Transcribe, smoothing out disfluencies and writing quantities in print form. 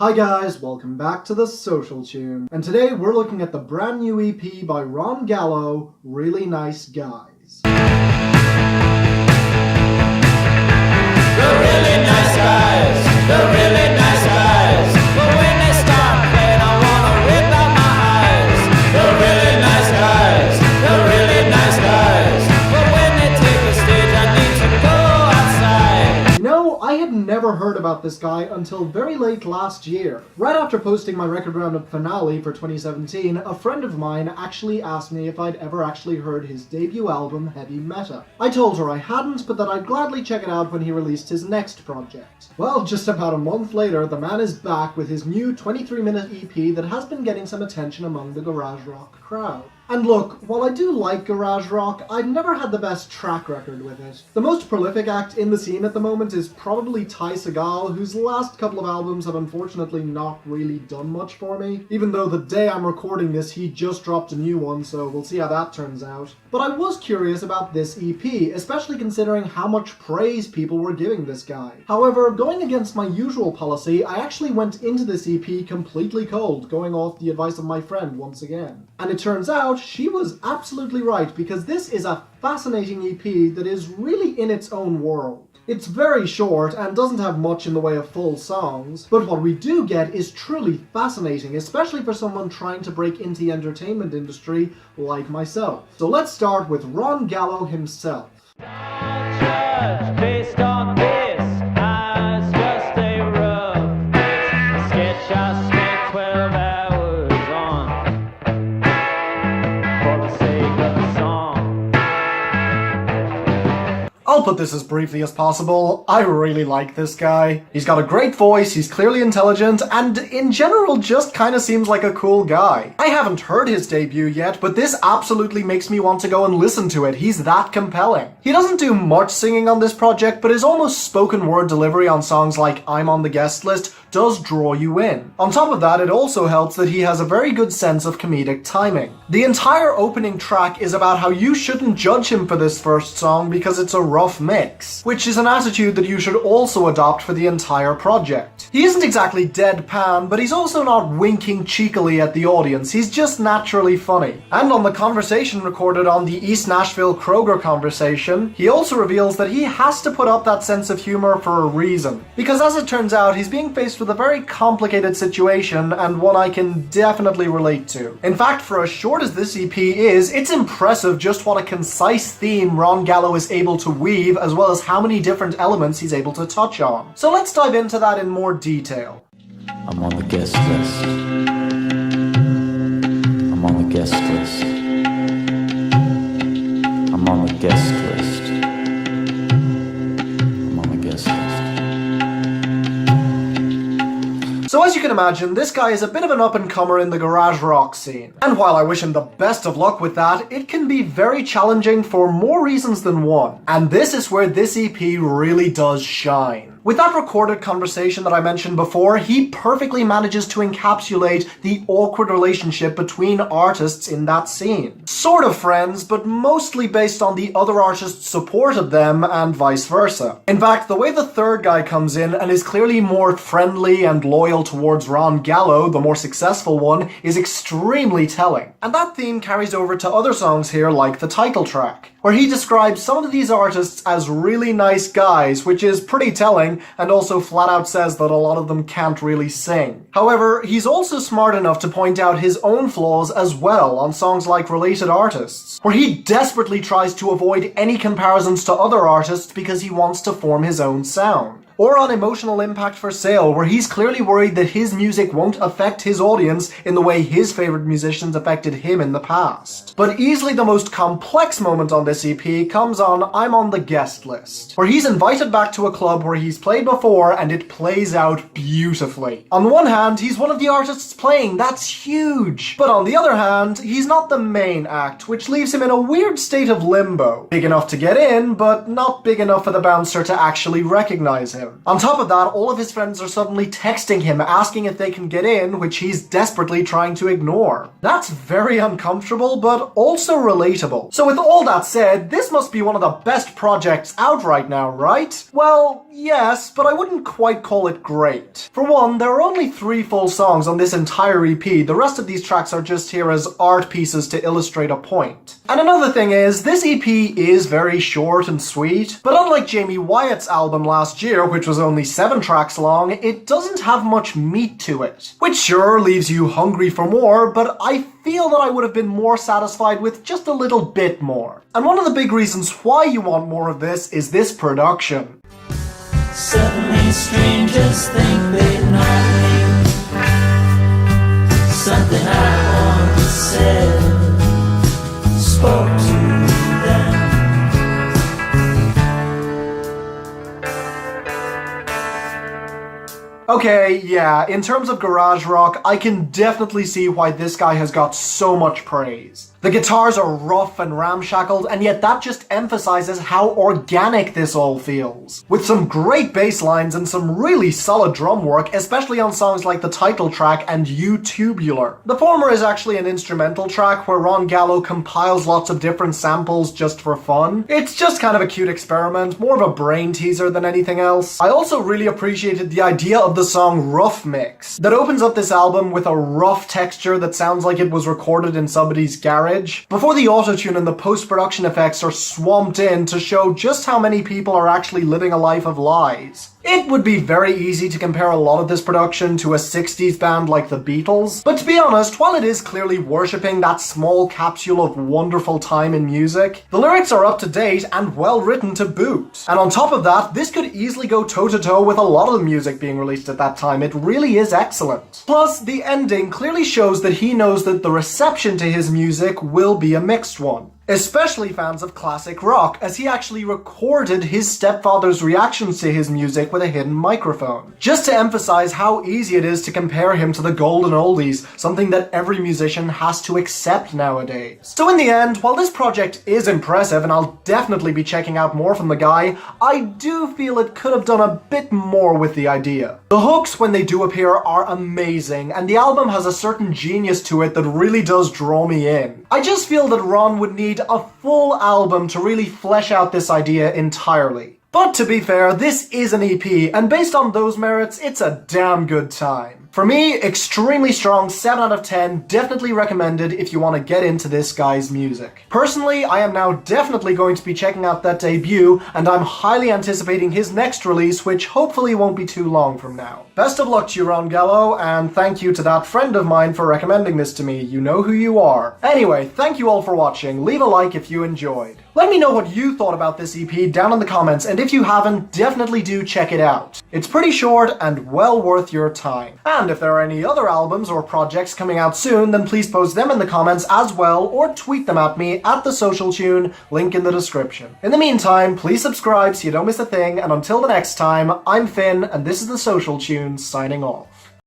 Hi guys, welcome back to The Social Tune, and today we're looking at the brand new EP by Ron Gallo, Really Nice Guys. The really nice guys, the really nice guys, but when they start playing I wanna rip out my eyes. The really nice guys, the really nice guys, but when they take the stage I need to go outside. You know, I had never heard about this guy until very late last year. Right after posting my record roundup finale for 2017, a friend of mine actually asked me if I'd ever actually heard his debut album, Heavy Meta. I told her I hadn't, but that I'd gladly check it out when he released his next project. Well, just about a month later, the man is back with his new 23-minute EP that has been getting some attention among the garage rock crowd. And look, while I do like garage rock, I've never had the best track record with it. The most prolific act in the scene at the moment is probably Ty Segall, whose last couple of albums have unfortunately not really done much for me, even though the day I'm recording this he just dropped a new one, so we'll see how that turns out. But I was curious about this EP, especially considering how much praise people were giving this guy. However, going against my usual policy, I actually went into this EP completely cold, going off the advice of my friend once again. And it turns out she was absolutely right, because this is a fascinating EP that is really in its own world. It's very short and doesn't have much in the way of full songs, but what we do get is truly fascinating, especially for someone trying to break into the entertainment industry like myself. So let's start with Ron Gallo himself. Based on this, I just a rough sketch I spent 12 hours on for the sake of the song. I'll put this as briefly as possible. I really like this guy. He's got a great voice, he's clearly intelligent, and in general just kinda seems like a cool guy. I haven't heard his debut yet, but this absolutely makes me want to go and listen to it. He's that compelling. He doesn't do much singing on this project, but his almost spoken word delivery on songs like I'm on the Guest List does draw you in. On top of that, it also helps that he has a very good sense of comedic timing. The entire opening track is about how you shouldn't judge him for this first song because it's a rough mix, which is an attitude that you should also adopt for the entire project. He isn't exactly deadpan, but he's also not winking cheekily at the audience, he's just naturally funny. And on the conversation recorded on the East Nashville Kroger conversation, he also reveals that he has to put up that sense of humor for a reason. Because as it turns out, he's being faced with a very complicated situation, and one I can definitely relate to. In fact, for as short as this EP is, it's impressive just what a concise theme Ron Gallo is able to weave, as well as how many different elements he's able to touch on. So let's dive into that in more detail. I'm on the guest list. I'm on the guest list. I'm on the guest list. I'm on the guest list. So as you can imagine, this guy is a bit of an up-and-comer in the garage rock scene. And while I wish him the best of luck with that, it can be very challenging for more reasons than one. And this is where this EP really does shine. With that recorded conversation that I mentioned before, he perfectly manages to encapsulate the awkward relationship between artists in that scene. Sort of friends, but mostly based on the other artists' support of them and vice versa. In fact, the way the third guy comes in and is clearly more friendly and loyal towards Ron Gallo, the more successful one, is extremely telling. And that theme carries over to other songs here like the title track, where he describes some of these artists as really nice guys, which is pretty telling, and also flat out says that a lot of them can't really sing. However, he's also smart enough to point out his own flaws as well on songs like Related Artists, where he desperately tries to avoid any comparisons to other artists because he wants to form his own sound. Or on Emotional Impact for Sale, where he's clearly worried that his music won't affect his audience in the way his favorite musicians affected him in the past. But easily the most complex moment on this EP comes on I'm on the Guest List, where he's invited back to a club where he's played before and it plays out beautifully. On one hand, he's one of the artists playing, that's huge! But on the other hand, he's not the main act, which leaves him in a weird state of limbo. Big enough to get in, but not big enough for the bouncer to actually recognize him. production. On top of that, all of his friends are suddenly texting him asking if they can get in, which he's desperately trying to ignore. That's very uncomfortable, but also relatable. So with all that said, this must be one of the best projects out right now, right? Well, yes, but I wouldn't quite call it great. For one, there are only 3 full songs on this entire EP. The rest of these tracks are just here as art pieces to illustrate a point. And another thing is, this EP is very short and sweet, but unlike Jamie Wyatt's album last year, which was only 7 tracks long, it doesn't have much meat to it. Which sure leaves you hungry for more, but I feel that I would have been more satisfied with just a little bit more. And one of the big reasons why you want more of this is this production. Suddenly strangers think they know me. Something I once said spoke to them. Okay, yeah, in terms of garage rock, I can definitely see why this guy has got so much praise. The guitars are rough and ramshackled, and yet that just emphasizes how organic this all feels. With some great bass lines and some really solid drum work, especially on songs like the title track and You Tubular. The former is actually an instrumental track where Ron Gallo compiles lots of different samples just for fun. It's just kind of a cute experiment, more of a brain teaser than anything else. I also really appreciated the idea of the song Rough Mix, that opens up this album with a rough texture that sounds like it was recorded in somebody's garage, before the autotune and the post-production effects are swamped in to show just how many people are actually living a life of lies. It would be very easy to compare a lot of this production to a 60s band like the Beatles, but to be honest, while it is clearly worshipping that small capsule of wonderful time in music, the lyrics are up to date and well written to boot. And on top of that, this could easily go toe-to-toe with a lot of the music being released at that time. It really is excellent. Plus, the ending clearly shows that he knows that the reception to his music will be a mixed one. Especially fans of classic rock, as he actually recorded his stepfather's reactions to his music with a hidden microphone, just to emphasize how easy it is to compare him to the golden oldies, something that every musician has to accept nowadays. So in the end, while this project is impressive and I'll definitely be checking out more from the guy, I do feel it could have done a bit more with the idea. The hooks, when they do appear, are amazing, and the album has a certain genius to it that really does draw me in. I just feel that Ron would need a full album to really flesh out this idea entirely. But to be fair, this is an EP, and based on those merits, it's a damn good time. For me, extremely strong 7 out of 10, definitely recommended if you want to get into this guy's music. Personally, I am now definitely going to be checking out that debut, and I'm highly anticipating his next release, which hopefully won't be too long from now. Best of luck to you, Ron Gallo, and thank you to that friend of mine for recommending this to me. You know who you are. Anyway, thank you all for watching. Leave a like if you enjoyed. Let me know what you thought about this EP down in the comments, and if you haven't, definitely do check it out. It's pretty short and well worth your time. And if there are any other albums or projects coming out soon, then please post them in the comments as well, or tweet them at me at The Social Tune, link in the description. In the meantime, please subscribe so you don't miss a thing, and until the next time, I'm Finn, and this is The Social Tune, signing off.